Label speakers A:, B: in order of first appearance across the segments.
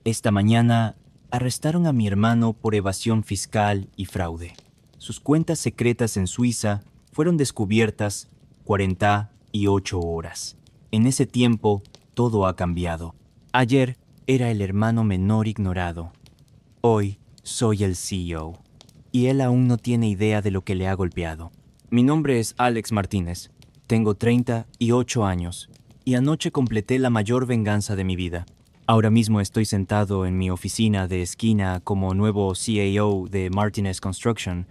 A: Esta mañana arrestaron a mi hermano por evasión fiscal y fraude. Sus cuentas secretas en Suiza fueron descubiertas 48 horas. En ese tiempo, todo ha cambiado. Ayer era el hermano menor ignorado. Hoy soy el CEO. Y él aún no tiene idea de lo que le ha golpeado. Mi nombre es Alex Martínez. Tengo 38 años. Y anoche completé la mayor venganza de mi vida. Ahora mismo estoy sentado en mi oficina de esquina como nuevo CAO de Martinez Construction.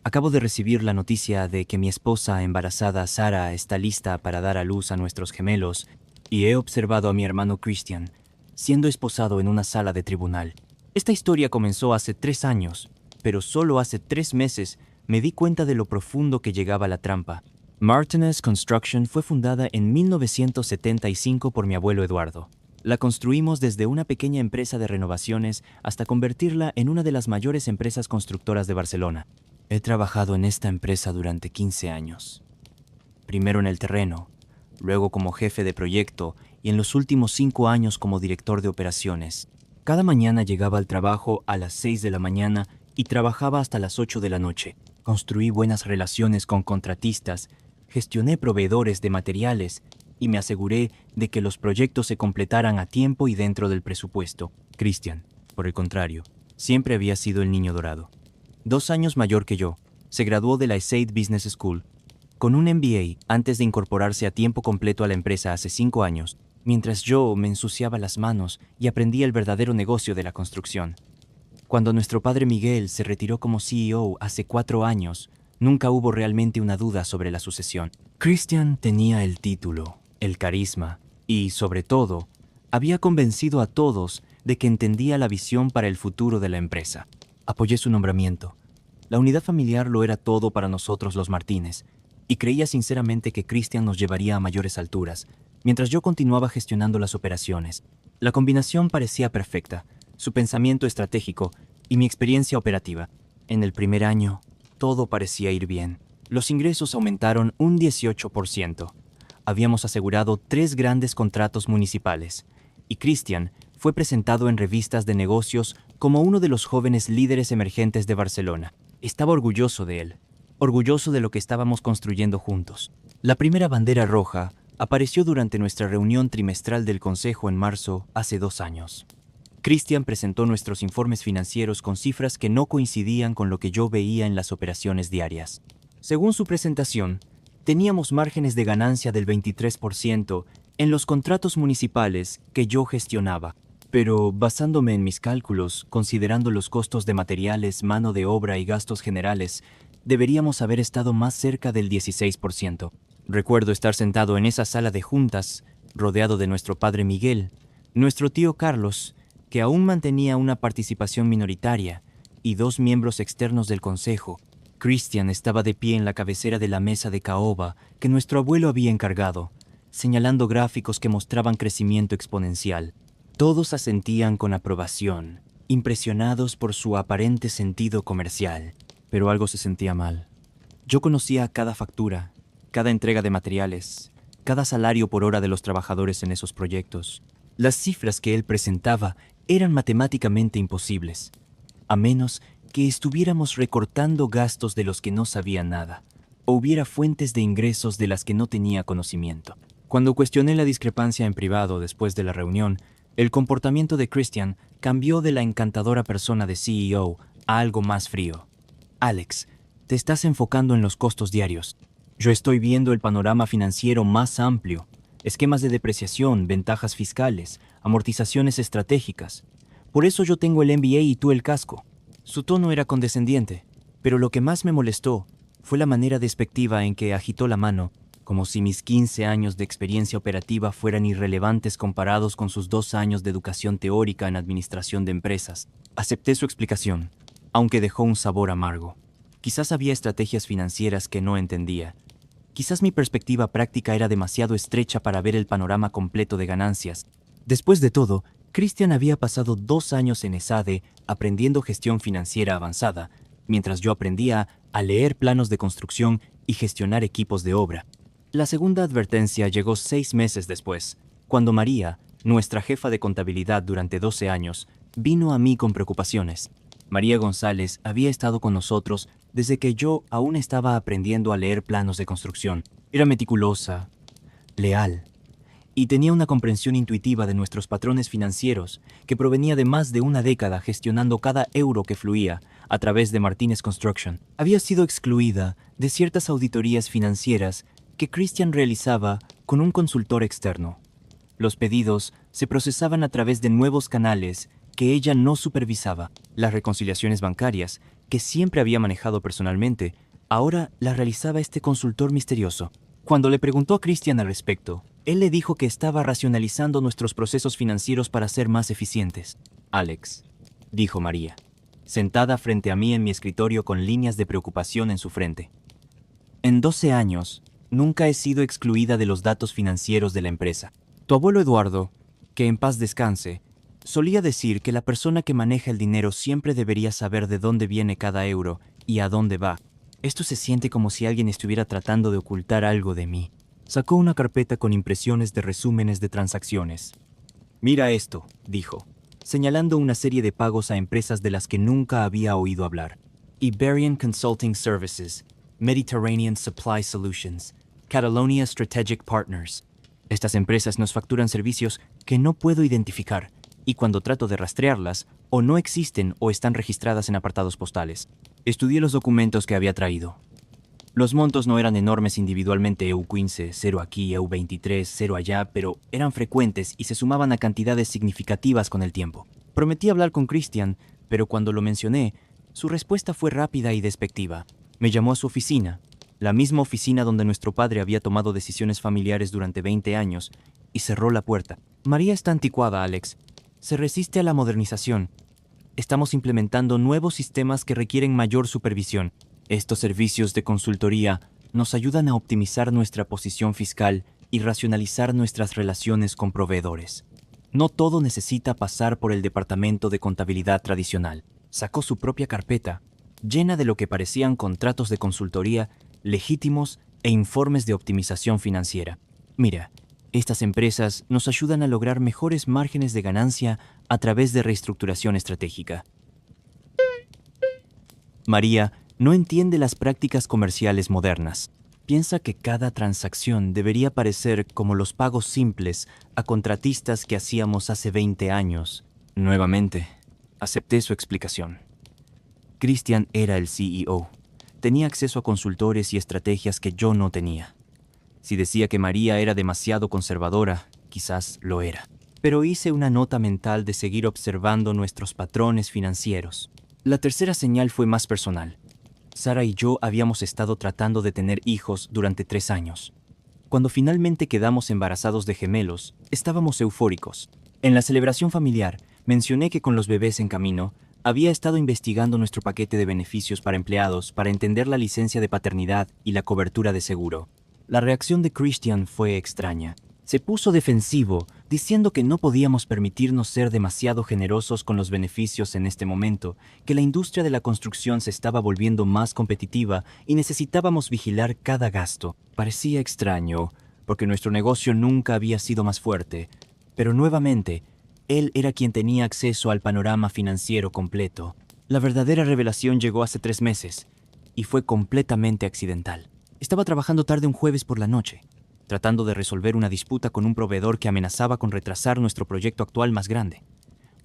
A: Acabo de recibir la noticia de que mi esposa embarazada Sara está lista para dar a luz a nuestros gemelos y he observado a mi hermano Christian siendo esposado en una sala de tribunal. Esta historia comenzó hace 3 años, pero solo hace 3 meses me di cuenta de lo profundo que llegaba la trampa. Martinez Construction fue fundada en 1975 por mi abuelo Eduardo. La construimos desde una pequeña empresa de renovaciones hasta convertirla en una de las mayores empresas constructoras de Barcelona. He trabajado en esta empresa durante 15 años. Primero en el terreno, luego como jefe de proyecto y en los últimos 5 años como director de operaciones. Cada mañana llegaba al trabajo a las 6 de la mañana y trabajaba hasta las 8 de la noche. Construí buenas relaciones con contratistas, gestioné proveedores de materiales y me aseguré de que los proyectos se completaran a tiempo y dentro del presupuesto. Christian, por el contrario, siempre había sido el niño dorado. 2 años mayor que yo, se graduó de la ESAID Business School. Con un MBA antes de incorporarse a tiempo completo a la empresa hace 5 años, mientras yo me ensuciaba las manos y aprendía el verdadero negocio de la construcción. Cuando nuestro padre Miguel se retiró como CEO hace 4 años, nunca hubo realmente una duda sobre la sucesión. Christian tenía el título, el carisma y, sobre todo, había convencido a todos de que entendía la visión para el futuro de la empresa. Apoyé su nombramiento. La unidad familiar lo era todo para nosotros los Martínez, y creía sinceramente que Christian nos llevaría a mayores alturas, mientras yo continuaba gestionando las operaciones. La combinación parecía perfecta, su pensamiento estratégico y mi experiencia operativa. En el primer año, todo parecía ir bien. Los ingresos aumentaron un 18%. Habíamos asegurado 3 grandes contratos municipales, y Christian fue presentado en revistas de negocios como uno de los jóvenes líderes emergentes de Barcelona. Estaba orgulloso de él, orgulloso de lo que estábamos construyendo juntos. La primera bandera roja apareció durante nuestra reunión trimestral del Consejo en marzo hace 2 años. Christian presentó nuestros informes financieros con cifras que no coincidían con lo que yo veía en las operaciones diarias. Según su presentación, teníamos márgenes de ganancia del 23% en los contratos municipales que yo gestionaba. Pero basándome en mis cálculos, considerando los costos de materiales, mano de obra y gastos generales, deberíamos haber estado más cerca del 16%. Recuerdo estar sentado en esa sala de juntas, rodeado de nuestro padre Miguel, nuestro tío Carlos, que aún mantenía una participación minoritaria, y 2 miembros externos del consejo. Christian estaba de pie en la cabecera de la mesa de caoba que nuestro abuelo había encargado, señalando gráficos que mostraban crecimiento exponencial. Todos asentían con aprobación, impresionados por su aparente sentido comercial. Pero algo se sentía mal. Yo conocía cada factura, cada entrega de materiales, cada salario por hora de los trabajadores en esos proyectos. Las cifras que él presentaba eran matemáticamente imposibles, a menos que estuviéramos recortando gastos de los que no sabía nada, o hubiera fuentes de ingresos de las que no tenía conocimiento. Cuando cuestioné la discrepancia en privado después de la reunión, el comportamiento de Christian cambió de la encantadora persona de CEO a algo más frío. Alex, te estás enfocando en los costos diarios. Yo estoy viendo el panorama financiero más amplio. Esquemas de depreciación, ventajas fiscales, amortizaciones estratégicas. Por eso yo tengo el MBA y tú el casco. Su tono era condescendiente, pero lo que más me molestó fue la manera despectiva en que agitó la mano, como si mis 15 años de experiencia operativa fueran irrelevantes comparados con sus 2 años de educación teórica en administración de empresas. Acepté su explicación, aunque dejó un sabor amargo. Quizás había estrategias financieras que no entendía. Quizás mi perspectiva práctica era demasiado estrecha para ver el panorama completo de ganancias. Después de todo, Christian había pasado 2 años en ESADE aprendiendo gestión financiera avanzada, mientras yo aprendía a leer planos de construcción y gestionar equipos de obra. La segunda advertencia llegó 6 meses después, cuando María, nuestra jefa de contabilidad durante 12 años, vino a mí con preocupaciones. María González había estado con nosotros desde que yo aún estaba aprendiendo a leer planos de construcción. Era meticulosa, leal, y tenía una comprensión intuitiva de nuestros patrones financieros que provenía de más de una década gestionando cada euro que fluía a través de Martínez Construction. Había sido excluida de ciertas auditorías financieras que Christian realizaba con un consultor externo. Los pedidos se procesaban a través de nuevos canales que ella no supervisaba. Las reconciliaciones bancarias, que siempre había manejado personalmente, ahora las realizaba este consultor misterioso. Cuando le preguntó a Christian al respecto, él le dijo que estaba racionalizando nuestros procesos financieros para ser más eficientes. Alex, dijo María, sentada frente a mí en mi escritorio con líneas de preocupación en su frente. En 12 años, nunca he sido excluida de los datos financieros de la empresa. Tu abuelo Eduardo, que en paz descanse, solía decir que la persona que maneja el dinero siempre debería saber de dónde viene cada euro y a dónde va. Esto se siente como si alguien estuviera tratando de ocultar algo de mí. Sacó una carpeta con impresiones de resúmenes de transacciones. Mira esto, dijo, señalando una serie de pagos a empresas de las que nunca había oído hablar. Iberian Consulting Services, Mediterranean Supply Solutions, Catalonia Strategic Partners. Estas empresas nos facturan servicios que no puedo identificar, y cuando trato de rastrearlas, o no existen o están registradas en apartados postales. Estudié los documentos que había traído. Los montos no eran enormes individualmente, EU15, 0 aquí, EU23, 0 allá, pero eran frecuentes y se sumaban a cantidades significativas con el tiempo. Prometí hablar con Christian, pero cuando lo mencioné, su respuesta fue rápida y despectiva. Me llamó a su oficina, la misma oficina donde nuestro padre había tomado decisiones familiares durante 20 años, y cerró la puerta. María está anticuada, Alex. Se resiste a la modernización. Estamos implementando nuevos sistemas que requieren mayor supervisión. Estos servicios de consultoría nos ayudan a optimizar nuestra posición fiscal y racionalizar nuestras relaciones con proveedores. No todo necesita pasar por el departamento de contabilidad tradicional. Sacó su propia carpeta, llena de lo que parecían contratos de consultoría legítimos e informes de optimización financiera. Mira, estas empresas nos ayudan a lograr mejores márgenes de ganancia a través de reestructuración estratégica. María no entiende las prácticas comerciales modernas. Piensa que cada transacción debería parecer como los pagos simples a contratistas que hacíamos hace 20 años. Nuevamente, acepté su explicación. Christian era el CEO. Tenía acceso a consultores y estrategias que yo no tenía. Si decía que María era demasiado conservadora, quizás lo era. Pero hice una nota mental de seguir observando nuestros patrones financieros. La tercera señal fue más personal. Sara y yo habíamos estado tratando de tener hijos durante 3 años. Cuando finalmente quedamos embarazados de gemelos, estábamos eufóricos. En la celebración familiar, mencioné que con los bebés en camino, había estado investigando nuestro paquete de beneficios para empleados para entender la licencia de paternidad y la cobertura de seguro. La reacción de Christian fue extraña. Se puso defensivo, diciendo que no podíamos permitirnos ser demasiado generosos con los beneficios en este momento, que la industria de la construcción se estaba volviendo más competitiva y necesitábamos vigilar cada gasto. Parecía extraño, porque nuestro negocio nunca había sido más fuerte, pero nuevamente, él era quien tenía acceso al panorama financiero completo. La verdadera revelación llegó hace 3 meses, y fue completamente accidental. Estaba trabajando tarde un jueves por la noche, tratando de resolver una disputa con un proveedor que amenazaba con retrasar nuestro proyecto actual más grande,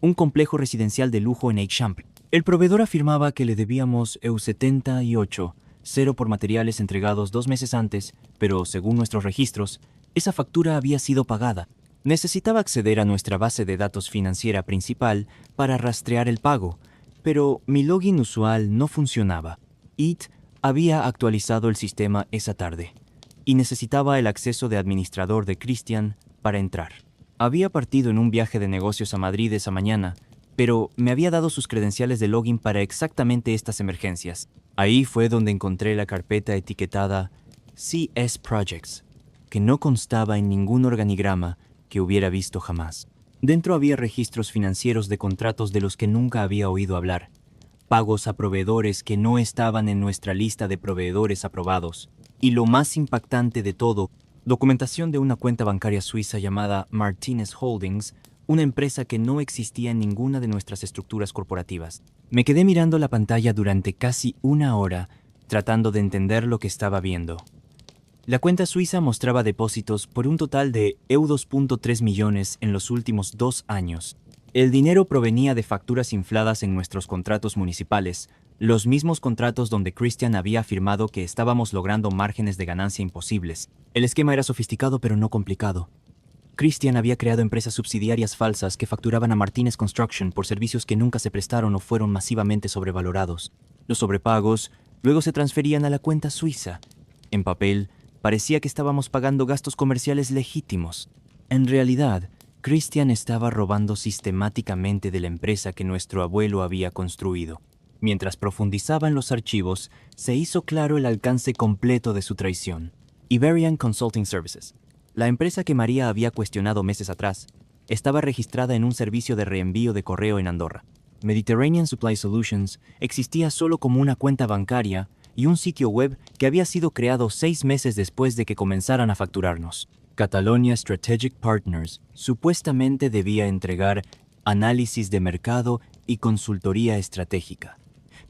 A: un complejo residencial de lujo en Eixample. El proveedor afirmaba que le debíamos EU78, 0 por materiales entregados 2 meses antes, pero según nuestros registros, esa factura había sido pagada. Necesitaba acceder a nuestra base de datos financiera principal para rastrear el pago, pero mi login usual no funcionaba. IT había actualizado el sistema esa tarde y necesitaba el acceso de administrador de Christian para entrar. Había partido en un viaje de negocios a Madrid esa mañana, pero me había dado sus credenciales de login para exactamente estas emergencias. Ahí fue donde encontré la carpeta etiquetada CS Projects, que no constaba en ningún organigrama que hubiera visto jamás. Dentro había registros financieros de contratos de los que nunca había oído hablar, pagos a proveedores que no estaban en nuestra lista de proveedores aprobados, y lo más impactante de todo, documentación de una cuenta bancaria suiza llamada Martinez Holdings, una empresa que no existía en ninguna de nuestras estructuras corporativas. Me quedé mirando la pantalla durante casi una hora, tratando de entender lo que estaba viendo. La cuenta suiza mostraba depósitos por un total de €2.3 millones en los últimos 2 años. El dinero provenía de facturas infladas en nuestros contratos municipales, los mismos contratos donde Christian había afirmado que estábamos logrando márgenes de ganancia imposibles. El esquema era sofisticado pero no complicado. Christian había creado empresas subsidiarias falsas que facturaban a Martinez Construction por servicios que nunca se prestaron o fueron masivamente sobrevalorados. Los sobrepagos luego se transferían a la cuenta suiza. En papel, parecía que estábamos pagando gastos comerciales legítimos. En realidad, Christian estaba robando sistemáticamente de la empresa que nuestro abuelo había construido. Mientras profundizaba en los archivos, se hizo claro el alcance completo de su traición. Iberian Consulting Services, la empresa que María había cuestionado meses atrás, estaba registrada en un servicio de reenvío de correo en Andorra. Mediterranean Supply Solutions existía solo como una cuenta bancaria y un sitio web que había sido creado 6 meses después de que comenzaran a facturarnos. Catalonia Strategic Partners supuestamente debía entregar análisis de mercado y consultoría estratégica.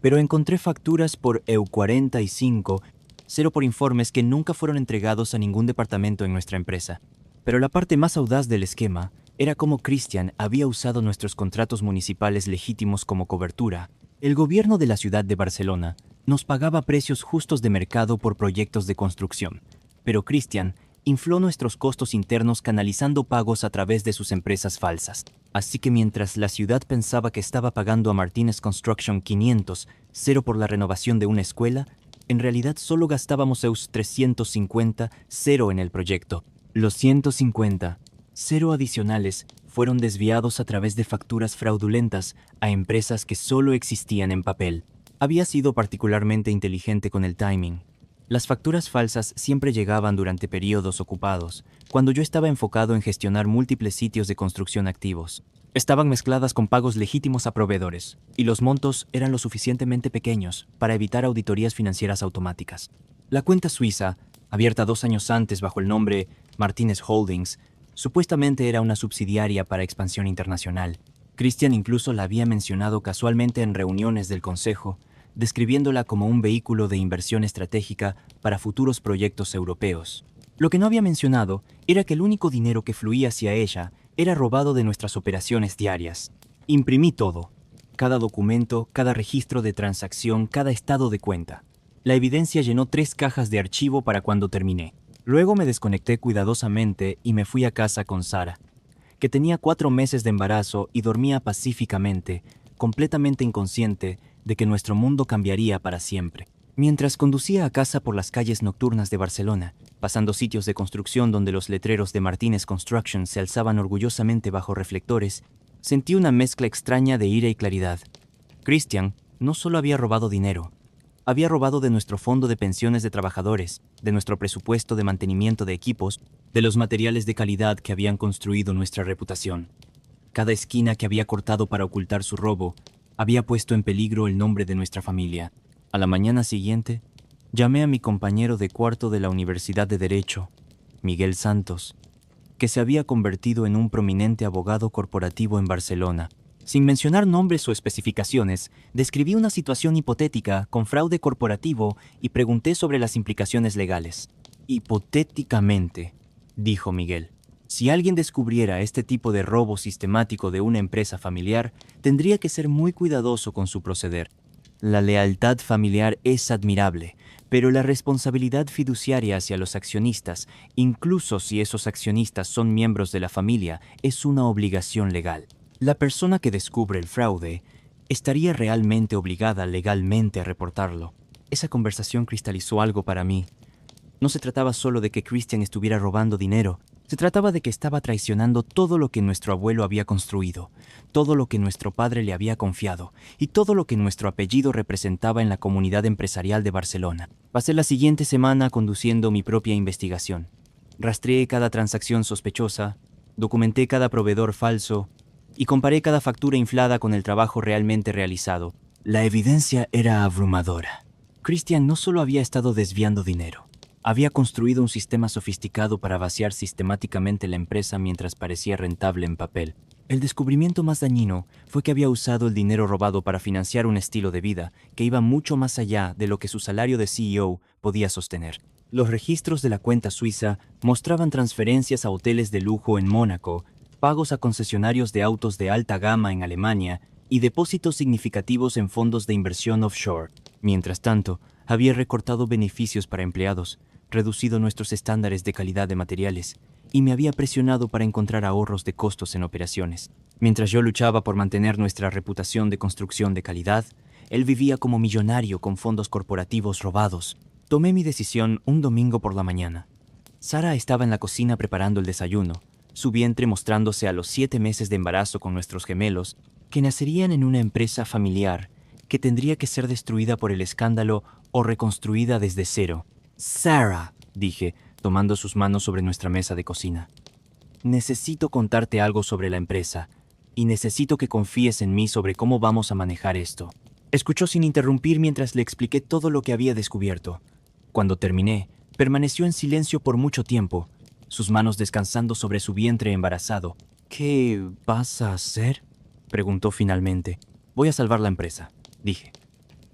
A: Pero encontré facturas por EU45, cero por informes que nunca fueron entregados a ningún departamento en nuestra empresa. Pero la parte más audaz del esquema era cómo Christian había usado nuestros contratos municipales legítimos como cobertura. El gobierno de la ciudad de Barcelona nos pagaba precios justos de mercado por proyectos de construcción, pero Christian infló nuestros costos internos canalizando pagos a través de sus empresas falsas. Así que mientras la ciudad pensaba que estaba pagando a Martinez Construction 500, cero por la renovación de una escuela, en realidad solo gastábamos EUR 350, cero en el proyecto. Los 150, cero adicionales, fueron desviados a través de facturas fraudulentas a empresas que solo existían en papel. Había sido particularmente inteligente con el timing. Las facturas falsas siempre llegaban durante periodos ocupados, cuando yo estaba enfocado en gestionar múltiples sitios de construcción activos. Estaban mezcladas con pagos legítimos a proveedores, y los montos eran lo suficientemente pequeños para evitar auditorías financieras automáticas. La cuenta suiza, abierta 2 años antes bajo el nombre Martinez Holdings, supuestamente era una subsidiaria para expansión internacional. Christian incluso la había mencionado casualmente en reuniones del consejo, describiéndola como un vehículo de inversión estratégica para futuros proyectos europeos. Lo que no había mencionado era que el único dinero que fluía hacia ella era robado de nuestras operaciones diarias. Imprimí todo, cada documento, cada registro de transacción, cada estado de cuenta. La evidencia llenó 3 cajas de archivo para cuando terminé. Luego me desconecté cuidadosamente y me fui a casa con Sara, que tenía 4 meses de embarazo y dormía pacíficamente, completamente inconsciente de que nuestro mundo cambiaría para siempre. Mientras conducía a casa por las calles nocturnas de Barcelona, pasando sitios de construcción donde los letreros de Martinez Construction se alzaban orgullosamente bajo reflectores, sentí una mezcla extraña de ira y claridad. Christian no solo había robado dinero, había robado de nuestro fondo de pensiones de trabajadores, de nuestro presupuesto de mantenimiento de equipos, de los materiales de calidad que habían construido nuestra reputación. Cada esquina que había cortado para ocultar su robo había puesto en peligro el nombre de nuestra familia. A la mañana siguiente, llamé a mi compañero de cuarto de la Universidad de Derecho, Miguel Santos, que se había convertido en un prominente abogado corporativo en Barcelona. Sin mencionar nombres o especificaciones, describí una situación hipotética con fraude corporativo y pregunté sobre las implicaciones legales. Hipotéticamente, dijo Miguel. Si alguien descubriera este tipo de robo sistemático de una empresa familiar, tendría que ser muy cuidadoso con su proceder. La lealtad familiar es admirable, pero la responsabilidad fiduciaria hacia los accionistas, incluso si esos accionistas son miembros de la familia, es una obligación legal. La persona que descubre el fraude estaría realmente obligada legalmente a reportarlo. Esa conversación cristalizó algo para mí. No se trataba solo de que Christian estuviera robando dinero. Se trataba de que estaba traicionando todo lo que nuestro abuelo había construido, todo lo que nuestro padre le había confiado y todo lo que nuestro apellido representaba en la comunidad empresarial de Barcelona. Pasé la siguiente semana conduciendo mi propia investigación. Rastreé cada transacción sospechosa, documenté cada proveedor falso y comparé cada factura inflada con el trabajo realmente realizado. La evidencia era abrumadora. Christian no solo había estado desviando dinero, había construido un sistema sofisticado para vaciar sistemáticamente la empresa mientras parecía rentable en papel. El descubrimiento más dañino fue que había usado el dinero robado para financiar un estilo de vida que iba mucho más allá de lo que su salario de CEO podía sostener. Los registros de la cuenta suiza mostraban transferencias a hoteles de lujo en Mónaco, pagos a concesionarios de autos de alta gama en Alemania y depósitos significativos en fondos de inversión offshore. Mientras tanto, había recortado beneficios para empleados, reducido nuestros estándares de calidad de materiales y me había presionado para encontrar ahorros de costos en operaciones. Mientras yo luchaba por mantener nuestra reputación de construcción de calidad, él vivía como millonario con fondos corporativos robados. Tomé mi decisión un domingo por la mañana. Sara estaba en la cocina preparando el desayuno, su vientre mostrándose a los 7 meses de embarazo con nuestros gemelos, que nacerían en una empresa familiar que tendría que ser destruida por el escándalo o reconstruida desde cero. «Sarah», dije, tomando sus manos sobre nuestra mesa de cocina. «Necesito contarte algo sobre la empresa, y necesito que confíes en mí sobre cómo vamos a manejar esto». Escuchó sin interrumpir mientras le expliqué todo lo que había descubierto. Cuando terminé, permaneció en silencio por mucho tiempo, sus manos descansando sobre su vientre embarazado. «¿Qué vas a hacer?», preguntó finalmente. «Voy a salvar la empresa», dije.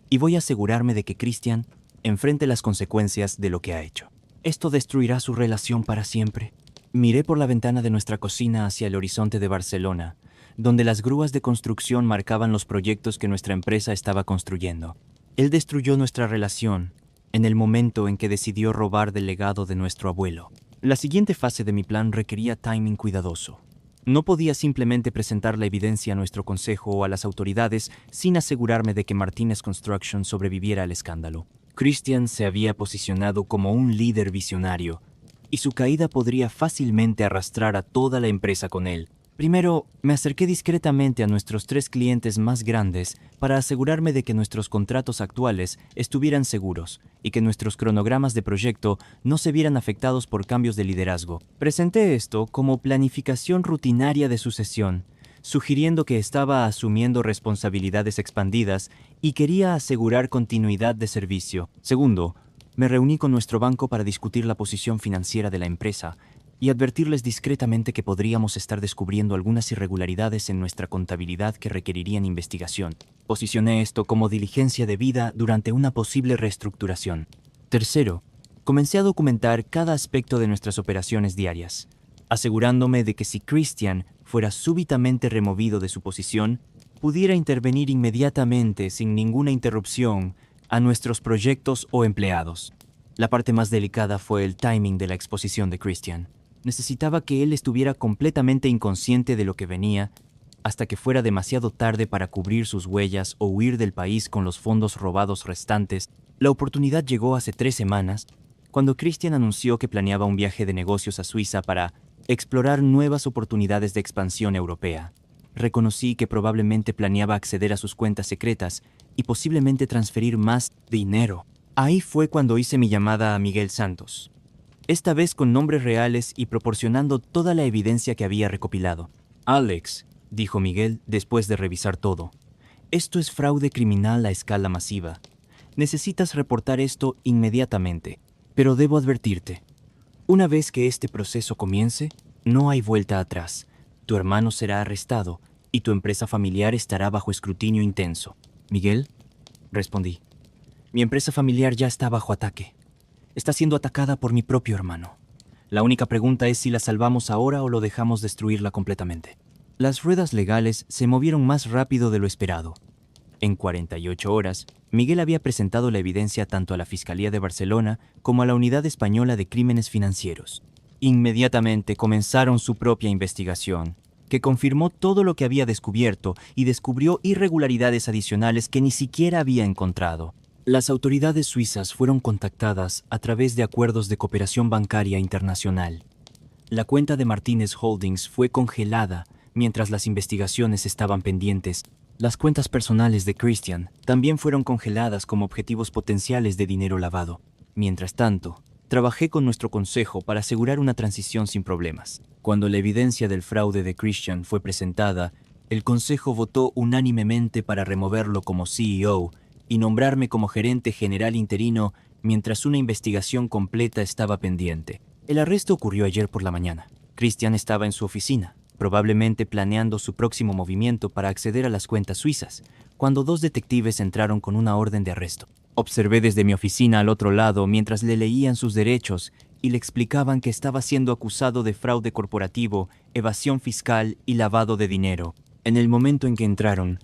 A: «Y voy a asegurarme de que Christian enfrente las consecuencias de lo que ha hecho. ¿Esto destruirá su relación para siempre?». Miré por la ventana de nuestra cocina hacia el horizonte de Barcelona, donde las grúas de construcción marcaban los proyectos que nuestra empresa estaba construyendo. Él destruyó nuestra relación en el momento en que decidió robar del legado de nuestro abuelo. La siguiente fase de mi plan requería timing cuidadoso. No podía simplemente presentar la evidencia a nuestro consejo o a las autoridades sin asegurarme de que Martínez Construction sobreviviera al escándalo. Christian se había posicionado como un líder visionario, y su caída podría fácilmente arrastrar a toda la empresa con él. Primero, me acerqué discretamente a nuestros 3 clientes más grandes para asegurarme de que nuestros contratos actuales estuvieran seguros y que nuestros cronogramas de proyecto no se vieran afectados por cambios de liderazgo. Presenté esto como planificación rutinaria de sucesión, sugiriendo que estaba asumiendo responsabilidades expandidas y quería asegurar continuidad de servicio. Segundo, me reuní con nuestro banco para discutir la posición financiera de la empresa y advertirles discretamente que podríamos estar descubriendo algunas irregularidades en nuestra contabilidad que requerirían investigación. Posicioné esto como diligencia debida durante una posible reestructuración. Tercero, comencé a documentar cada aspecto de nuestras operaciones diarias, asegurándome de que si Christian fuera súbitamente removido de su posición, pudiera intervenir inmediatamente sin ninguna interrupción a nuestros proyectos o empleados. La parte más delicada fue el timing de la exposición de Christian. Necesitaba que él estuviera completamente inconsciente de lo que venía hasta que fuera demasiado tarde para cubrir sus huellas o huir del país con los fondos robados restantes. La oportunidad llegó hace 3 semanas, cuando Christian anunció que planeaba un viaje de negocios a Suiza para explorar nuevas oportunidades de expansión europea. Reconocí que probablemente planeaba acceder a sus cuentas secretas y posiblemente transferir más dinero. Ahí fue cuando hice mi llamada a Miguel Santos, esta vez con nombres reales y proporcionando toda la evidencia que había recopilado. «Alex», dijo Miguel después de revisar todo, «esto es fraude criminal a escala masiva. Necesitas reportar esto inmediatamente, pero debo advertirte, una vez que este proceso comience, no hay vuelta atrás. Tu hermano será arrestado y tu empresa familiar estará bajo escrutinio intenso». «Miguel», respondí, «mi empresa familiar ya está bajo ataque. Está siendo atacada por mi propio hermano. La única pregunta es si la salvamos ahora o lo dejamos destruirla completamente». Las ruedas legales se movieron más rápido de lo esperado. En 48 horas, Miguel había presentado la evidencia tanto a la Fiscalía de Barcelona como a la Unidad Española de Crímenes Financieros. Inmediatamente comenzaron su propia investigación, que confirmó todo lo que había descubierto y descubrió irregularidades adicionales que ni siquiera había encontrado. Las autoridades suizas fueron contactadas a través de acuerdos de cooperación bancaria internacional. La cuenta de Martínez Holdings fue congelada mientras las investigaciones estaban pendientes. Las cuentas personales de Christian también fueron congeladas como objetivos potenciales de dinero lavado. Mientras tanto, trabajé con nuestro consejo para asegurar una transición sin problemas. Cuando la evidencia del fraude de Christian fue presentada, el consejo votó unánimemente para removerlo como CEO y nombrarme como gerente general interino mientras una investigación completa estaba pendiente. El arresto ocurrió ayer por la mañana. Christian estaba en su oficina, probablemente planeando su próximo movimiento para acceder a las cuentas suizas, cuando dos detectives entraron con una orden de arresto. Observé desde mi oficina al otro lado mientras le leían sus derechos y le explicaban que estaba siendo acusado de fraude corporativo, evasión fiscal y lavado de dinero. En el momento en que entraron,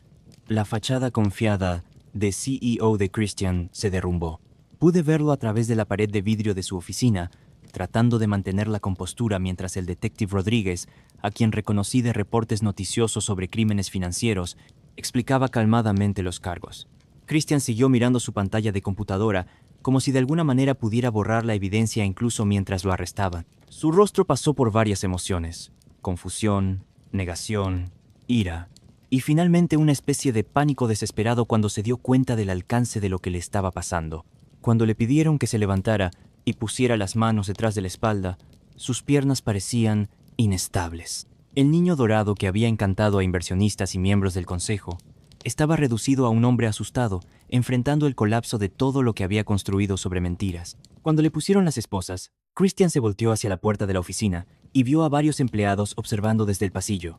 A: la fachada confiada de CEO de Christian se derrumbó. Pude verlo a través de la pared de vidrio de su oficina, tratando de mantener la compostura mientras el detective Rodríguez, a quien reconocí de reportes noticiosos sobre crímenes financieros, explicaba calmadamente los cargos. Christian siguió mirando su pantalla de computadora, como si de alguna manera pudiera borrar la evidencia incluso mientras lo arrestaban. Su rostro pasó por varias emociones: confusión, negación, ira, y finalmente una especie de pánico desesperado cuando se dio cuenta del alcance de lo que le estaba pasando. Cuando le pidieron que se levantara y pusiera las manos detrás de la espalda, sus piernas parecían inestables. El niño dorado que había encantado a inversionistas y miembros del consejo estaba reducido a un hombre asustado, enfrentando el colapso de todo lo que había construido sobre mentiras. Cuando le pusieron las esposas, Christian se volteó hacia la puerta de la oficina y vio a varios empleados observando desde el pasillo.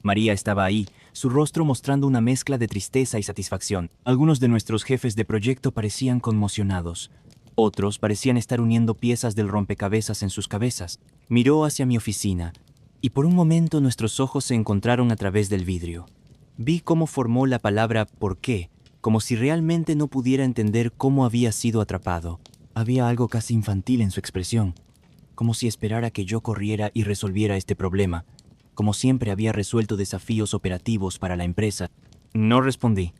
A: María estaba ahí, su rostro mostrando una mezcla de tristeza y satisfacción. Algunos de nuestros jefes de proyecto parecían conmocionados. Otros parecían estar uniendo piezas del rompecabezas en sus cabezas. Miró hacia mi oficina, y por un momento nuestros ojos se encontraron a través del vidrio. Vi cómo formó la palabra «¿por qué?», como si realmente no pudiera entender cómo había sido atrapado. Había algo casi infantil en su expresión, como si esperara que yo corriera y resolviera este problema, como siempre había resuelto desafíos operativos para la empresa. No respondí.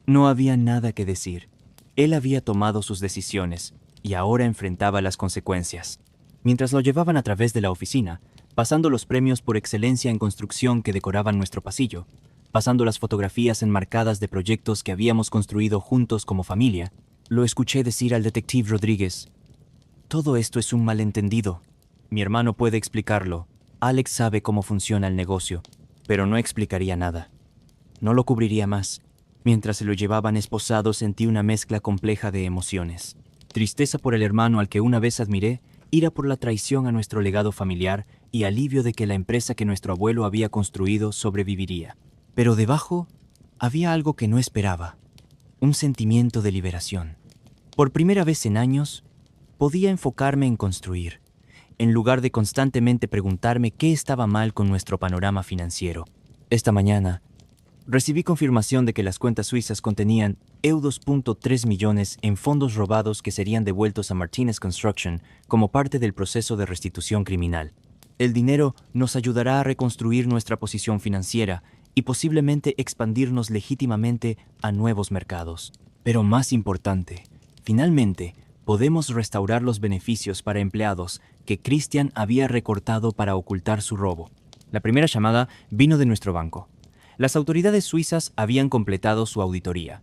A: No había nada que decir. Él había tomado sus decisiones y ahora enfrentaba las consecuencias. Mientras lo llevaban a través de la oficina, pasando los premios por excelencia en construcción que decoraban nuestro pasillo, pasando las fotografías enmarcadas de proyectos que habíamos construido juntos como familia, lo escuché decir al detective Rodríguez: «Todo esto es un malentendido. Mi hermano puede explicarlo. Alex sabe cómo funciona el negocio, pero no explicaría nada. No lo cubriría más». Mientras se lo llevaban esposado, sentí una mezcla compleja de emociones. Tristeza por el hermano al que una vez admiré, ira por la traición a nuestro legado familiar y alivio de que la empresa que nuestro abuelo había construido sobreviviría. Pero debajo había algo que no esperaba: un sentimiento de liberación. Por primera vez en años, podía enfocarme en construir, en lugar de constantemente preguntarme qué estaba mal con nuestro panorama financiero. Esta mañana, recibí confirmación de que las cuentas suizas contenían €2.3 millones en fondos robados que serían devueltos a Martinez Construction como parte del proceso de restitución criminal. El dinero nos ayudará a reconstruir nuestra posición financiera y posiblemente expandirnos legítimamente a nuevos mercados. Pero más importante, finalmente, podemos restaurar los beneficios para empleados que Christian había recortado para ocultar su robo. La primera llamada vino de nuestro banco. Las autoridades suizas habían completado su auditoría.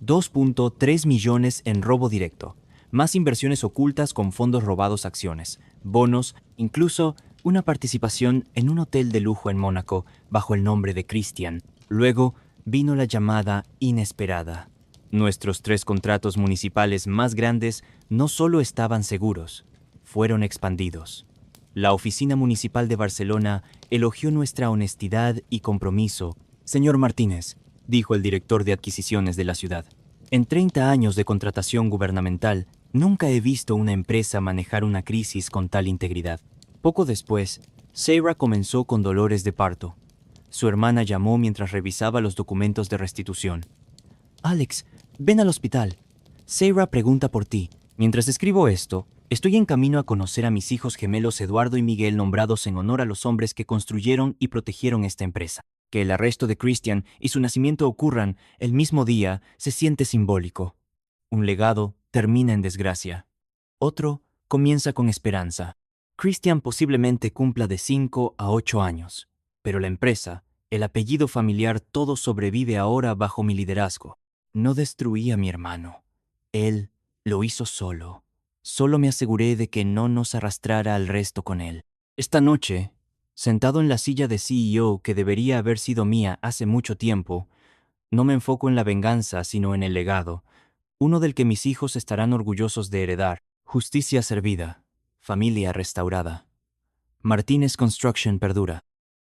A: 2.3 millones en robo directo, más inversiones ocultas con fondos robados, acciones, bonos, incluso una participación en un hotel de lujo en Mónaco bajo el nombre de Christian. Luego vino la llamada inesperada. Nuestros 3 contratos municipales más grandes no solo estaban seguros, fueron expandidos. La Oficina Municipal de Barcelona elogió nuestra honestidad y compromiso. «Señor Martínez», dijo el director de adquisiciones de la ciudad, «en 30 años de contratación gubernamental, nunca he visto una empresa manejar una crisis con tal integridad». Poco después, Sarah comenzó con dolores de parto. Su hermana llamó mientras revisaba los documentos de restitución. «Alex, ven al hospital. Sarah pregunta por ti». Mientras escribo esto, estoy en camino a conocer a mis hijos gemelos Eduardo y Miguel, nombrados en honor a los hombres que construyeron y protegieron esta empresa. Que el arresto de Christian y su nacimiento ocurran el mismo día se siente simbólico. Un legado termina en desgracia. Otro comienza con esperanza. Christian posiblemente cumpla de 5 a 8 años, pero la empresa, el apellido familiar, todo sobrevive ahora bajo mi liderazgo. No destruí a mi hermano. Él lo hizo solo. Solo me aseguré de que no nos arrastrara al resto con él. Esta noche, sentado en la silla de CEO que debería haber sido mía hace mucho tiempo, no me enfoco en la venganza, sino en el legado, uno del que mis hijos estarán orgullosos de heredar. Justicia servida, familia restaurada. Martínez Construction perdura.